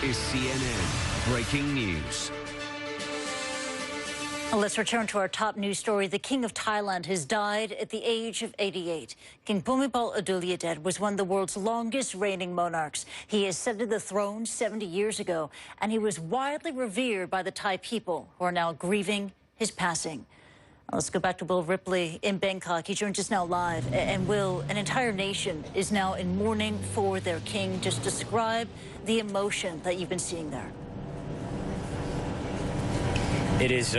is CNN Breaking News. Let's return to our top news story. The King of Thailand has died at the age of 88. King Bhumibol Adulyadej was one of the world's longest reigning monarchs. He ascended the throne 70 years ago, and he was widely revered by the Thai people, who are now grieving his passing. Let's go back to Will Ripley in Bangkok. He joins us now live. And Will, an entire nation is now in mourning for their king. Just describe the emotion that you've been seeing there. It is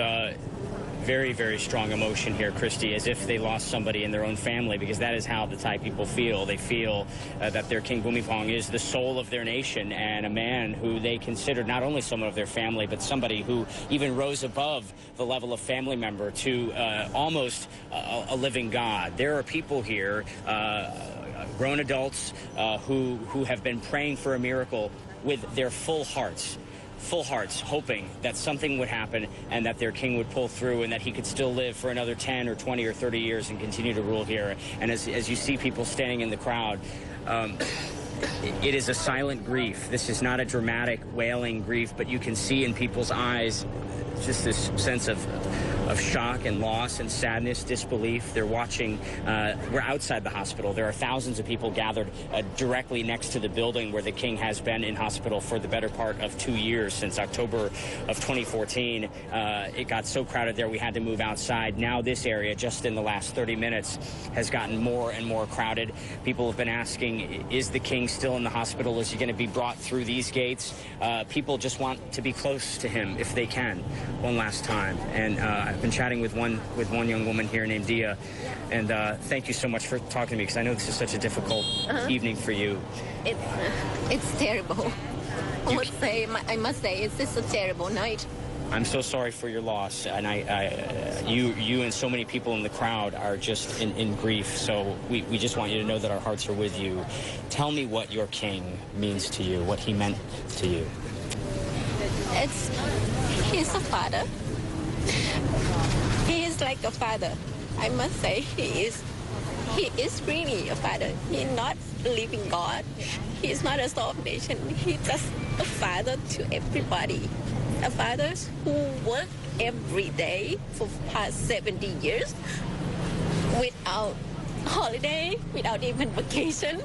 very, very strong emotion here, Christy, as if they lost somebody in their own family, because that is how the Thai people feel. They feel that their King Bhumibol is the soul of their nation and a man who they considered not only someone of their family, but somebody who even rose above the level of family member to almost a living God. There are people here, grown adults, who have been praying for a miracle with their full hearts, hoping that something would happen and that their king would pull through and that he could still live for another 10 or 20 or 30 years and continue to rule here. And as you see people standing in the crowd, it is a silent grief. This is not a dramatic, wailing grief, but you can see in people's eyes just this sense of shock and loss and sadness, disbelief. They're watching. We're outside the hospital. There are thousands of people gathered directly next to the building where the king has been in hospital for the better part of 2 years, since October of 2014. It got so crowded there we had to move outside. Now this area, just in the last 30 minutes, has gotten more and more crowded. People have been asking, is the king still in the hospital? Is he going to be brought through these gates? People just want to be close to him if they can, one last time. And I've been chatting with one young woman here named Dia, and thank you so much for talking to me, because I know this is such a difficult evening for you. It's terrible. I must say, it's just a terrible night. I'm so sorry for your loss, and you and so many people in the crowd are just in grief. So we just want you to know that our hearts are with you. Tell me what your king means to you, what he meant to you. He's a father. He is like a father. I must say, he is really a father. He's not a living God. He's not a soul of nation. He's just a father to everybody. A father who worked every day for past 70 years without holiday, without even vacation.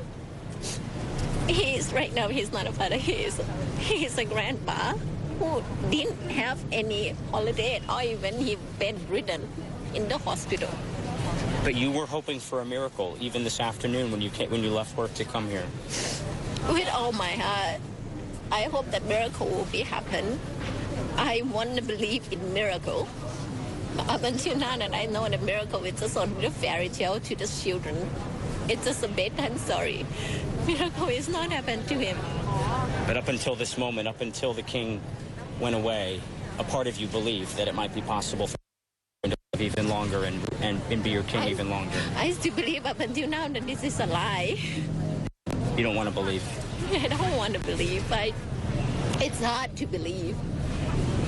Right now, he's not a father. He is a grandpa who didn't have any holiday at all, even he bedridden in the hospital. But you were hoping for a miracle, even this afternoon when you left work to come here. With all my heart, I hope that miracle will be happen. I want to believe in miracle. Up until now, that I know that miracle is just only a fairy tale to the children. It's just a bedtime story. Miracle is not happened to him. But up until this moment, up until the king went away, a part of you believed that it might be possible for him to live even longer and be your king even longer. I still believe up until now that this is a lie. You don't want to believe? I don't want to believe. It's hard to believe.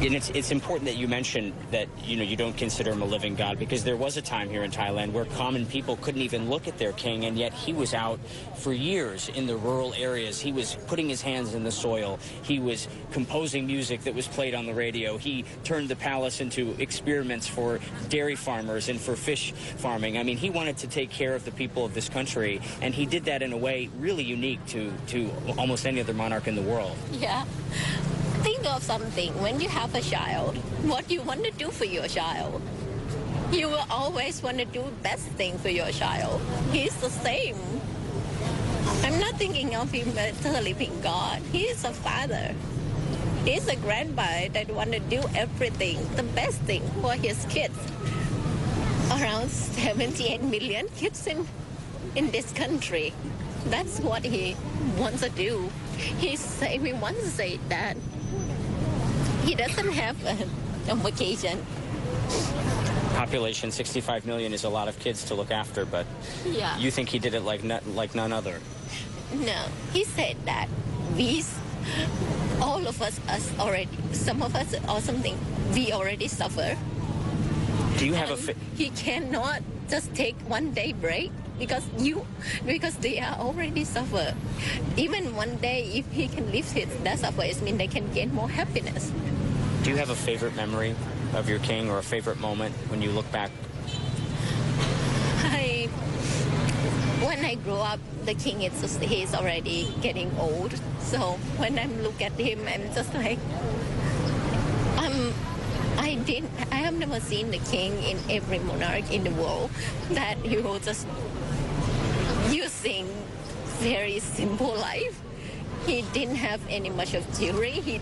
And it's important that you mention that, you don't consider him a living God, because there was a time here in Thailand where common people couldn't even look at their king, and yet he was out for years in the rural areas. He was putting his hands in the soil. He was composing music that was played on the radio. He turned the palace into experiments for dairy farmers and for fish farming. I mean, he wanted to take care of the people of this country, and he did that in a way really unique to almost any other monarch in the world. Yeah. Think of something. When you have a child, what you want to do for your child, you will always want to do the best thing for your child. He's the same. I'm not thinking of him as a living God. He is a father. He's a grandpa that want to do everything, the best thing for his kids. Around 78 million kids in this country. That's what he wants to do. He wants to say that. He doesn't have a vacation. Population 65 million is a lot of kids to look after, but yeah. You think he did it like none other? No, he said that all of us already, some of us or something, we already suffer. Do you have he cannot just take one day break because they are already suffer. Even one day, if he can lift that suffer, it means they can gain more happiness. Do you have a favorite memory of your king or a favorite moment when you look back? When I grew up, the king he's already getting old. So when I look at him, I'm just like, I have never seen the king in every monarch in the world that he will just using very simple life. He didn't have any much of jewelry. He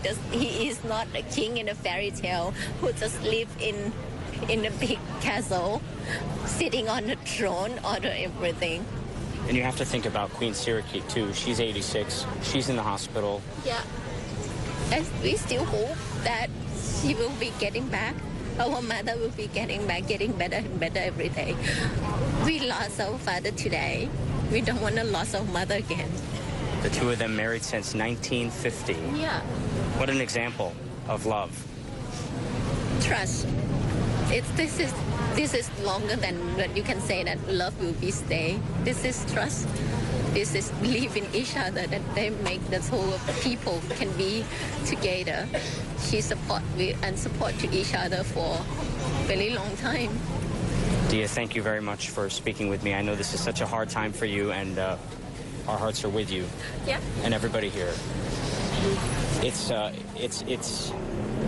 is not a king in a fairy tale who just live in a big castle, sitting on a throne, order everything. And you have to think about Queen Sirikit too. She's 86. She's in the hospital. Yeah. And we still hope that she will be getting back. Our mother will be getting back, getting better and better every day. We lost our father today. We don't want to lose our mother again. The two of them married since 1950. Yeah. What an example of love. Trust. This is longer than when you can say that love will be stay. This is trust. This is believe in each other, that they make this whole people can be together. She support to each other for a very long time. Dia, thank you very much for speaking with me. I know this is such a hard time for you, and our hearts are with you. Yeah. And everybody here. It's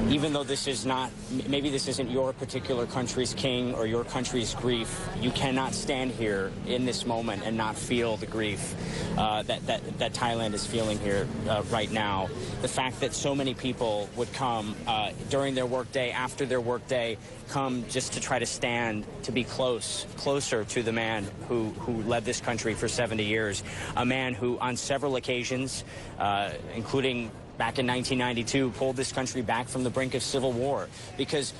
even though this is not, maybe this isn't your particular country's king or your country's grief, you cannot stand here in this moment and not feel the grief that Thailand is feeling here right now. The fact that so many people would come during their workday, after their workday, come just to try to stand, to be closer to the man who led this country for 70 years, a man who on several occasions, including back in 1992, pulled this country back from the brink of civil war, because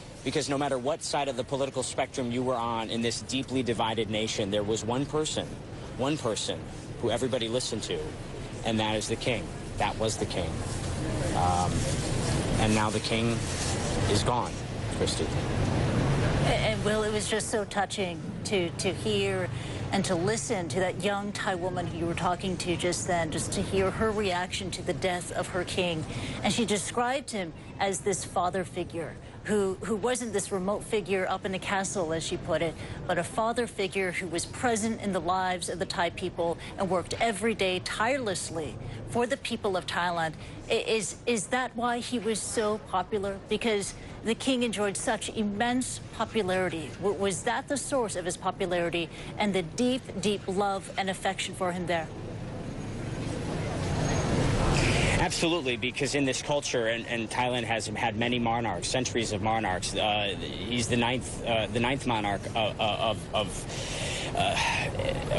no matter what side of the political spectrum you were on in this deeply divided nation, there was one person who everybody listened to, and that is the king. That was the king. And now the king is gone, Christy. And Will, it was just so touching to hear and to listen to that young Thai woman who you were talking to just then, just to hear her reaction to the death of her king. And she described him as this father figure who wasn't this remote figure up in a castle, as she put it, but a father figure who was present in the lives of the Thai people and worked every day tirelessly for the people of Thailand. Is that why he was so popular? Because the king enjoyed such immense popularity. Was that the source of his popularity and the deep, deep love and affection for him there? Absolutely, because in this culture, and Thailand has had many monarchs, centuries of monarchs. He's the ninth monarch of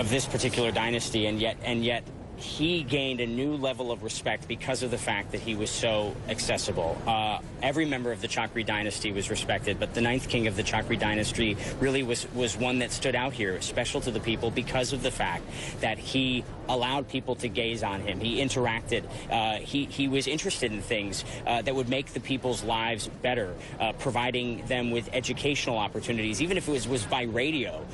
this particular dynasty, and yet he gained a new level of respect because of the fact that he was so accessible. Every member of the Chakri dynasty was respected, but the ninth king of the Chakri dynasty really was one that stood out here, special to the people because of the fact that he allowed people to gaze on him. He interacted. He was interested in things that would make the people's lives better, providing them with educational opportunities, even if it was by radio.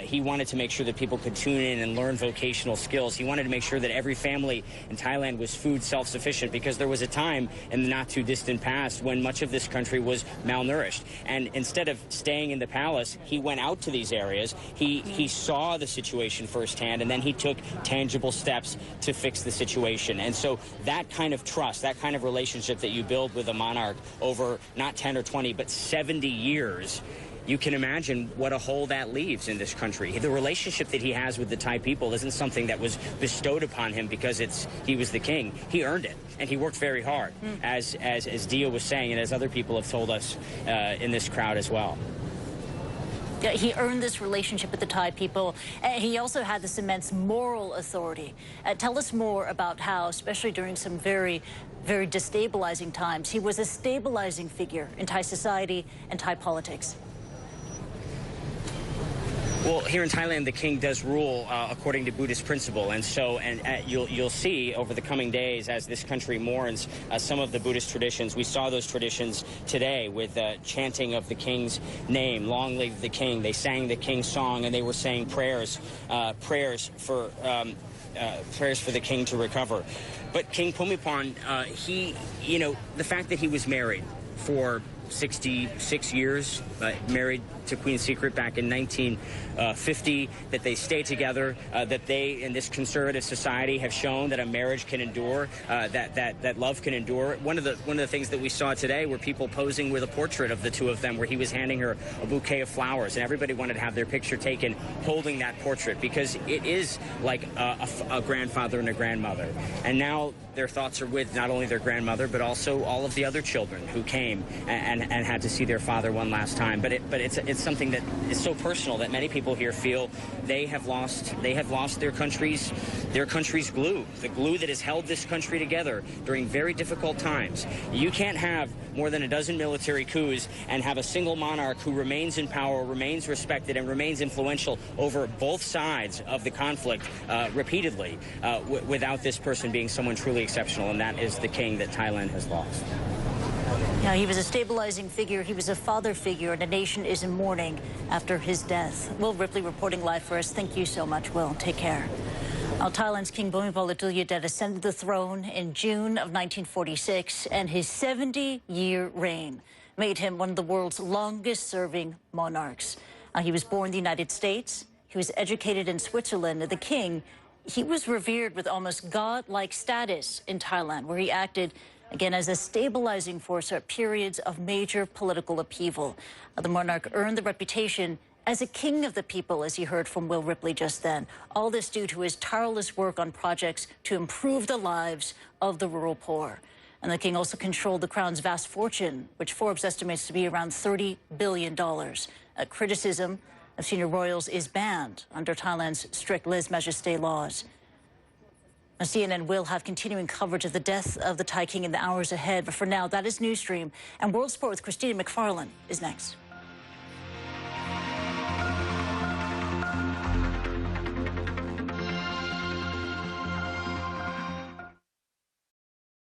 He wanted to make sure that people could tune in and learn vocational skills. He wanted to make sure that every family in Thailand was food self-sufficient, because there was a time in the not-too-distant past when much of this country was malnourished. And instead of staying in the palace, he went out to these areas. He saw the situation firsthand, and then he took tangible steps to fix the situation. And so that kind of trust, that kind of relationship that you build with a monarch over not 10 or 20, but 70 years, you can imagine what a hole that leaves in this country. The relationship that he has with the Thai people isn't something that was bestowed upon him because he was the king. He earned it, and he worked very hard, as Dia was saying, and as other people have told us in this crowd as well. Yeah, he earned this relationship with the Thai people. He also had this immense moral authority. Tell us more about how, especially during some very, very destabilizing times, he was a stabilizing figure in Thai society and Thai politics. Well, here in Thailand, the king does rule according to Buddhist principle, and so you'll see over the coming days as this country mourns some of the Buddhist traditions. We saw those traditions today with chanting of the king's name, "Long live the king." They sang the king's song, and they were saying prayers for the king to recover. But King Bhumibol, the fact that he was married for 66 years, married to Queen Secret back in 1950, that they stay together, that they, in this conservative society, have shown that a marriage can endure, that love can endure. One of the things that we saw today were people posing with a portrait of the two of them, where he was handing her a bouquet of flowers, and everybody wanted to have their picture taken holding that portrait, because it is like a grandfather and a grandmother. And now their thoughts are with not only their grandmother, but also all of the other children who came and had to see their father one last time. But it's something that is so personal that many people here feel they have lost their country's glue, the glue that has held this country together during very difficult times. You can't have more than a dozen military coups and have a single monarch who remains in power, remains respected, and remains influential over both sides of the conflict repeatedly without this person being someone truly exceptional, and that is the king that Thailand has lost. Yeah, he was a stabilizing figure. He was a father figure, and a nation is in mourning after his death. Will Ripley reporting live for us. Thank you so much, Will. Take care. Thailand's King Bhumibol Adulyadej ascended the throne in June of 1946, and his 70-year reign made him one of the world's longest-serving monarchs. He was born in the United States. He was educated in Switzerland. The king, he was revered with almost god-like status in Thailand, where he acted again as a stabilizing force at periods of major political upheaval. The monarch earned the reputation as a king of the people, as you heard from Will Ripley just then. All this due to his tireless work on projects to improve the lives of the rural poor. And the king also controlled the crown's vast fortune, which Forbes estimates to be around $30 billion. Criticism of senior royals is banned under Thailand's strict lèse-majesté laws. Now, CNN will have continuing coverage of the death of the Thai king in the hours ahead. But for now, that is Newsstream. And World Sport with Christina McFarlane is next.